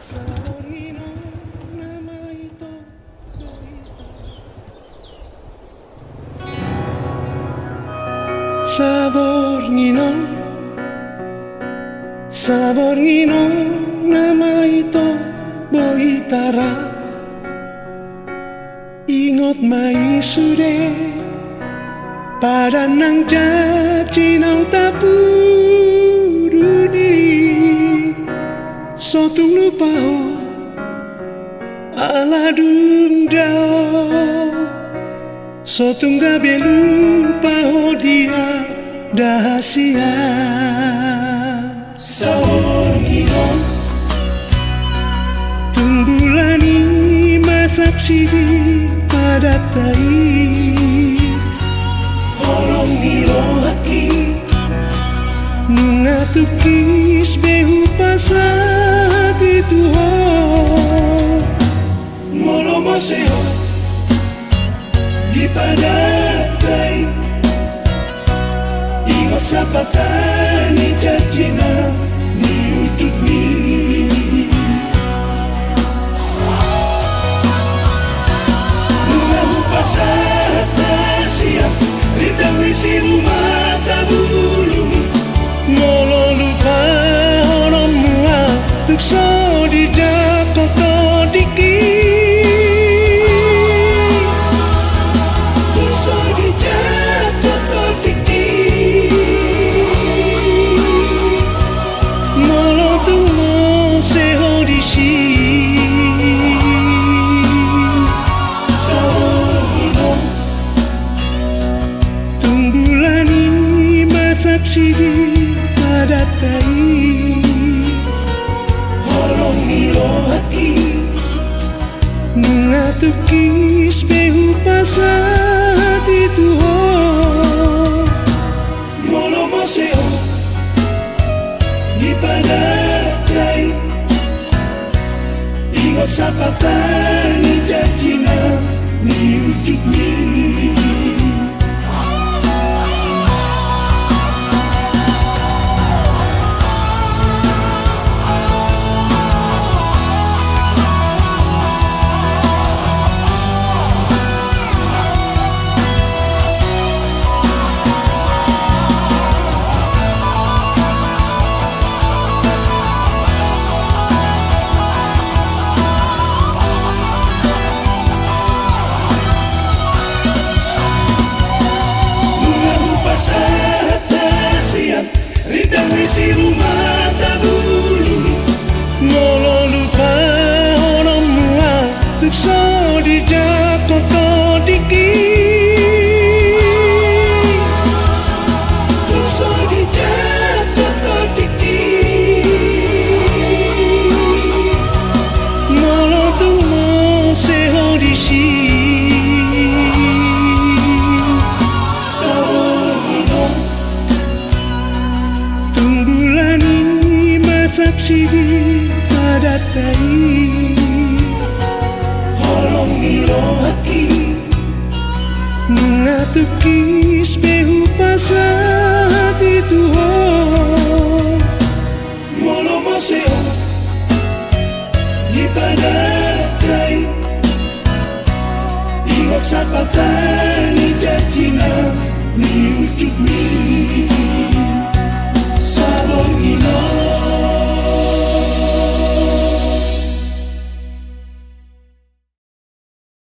Sabornino nama itu Boitara. Ingot mai sude pada nang janji nang tapuruni. Sotung lupa ala dundao. Sotung gabe lupa dia dahasia. Sabornino tumbulani masak sidi pada tai. Horong niro haki mengatukis behu pasat itu ho. Molo moseo di pada tai. Ingat sapatani jajina ni untuk ni. Mengahu pasat siap ridang misi rumah tabulu. Molo lupa orang mua tuk so di jakoto diki. Tuk so di jakoto diki. Molo tuk mo seho di si. Sidi pada tai. Horong niro haki mengatukis behu pasat itu ho. Molo moseo di pada tai. Ingat sapatani jajina ni untuk ni. Ridang misi rumah tabulu. Molo lupa orang mua tuk so di jakoto diki. Tuk so di jakoto diki. Molo tuk mo seho di si. Saksi pada tai. Horong niro haki mengatukis behu pasat itu ho.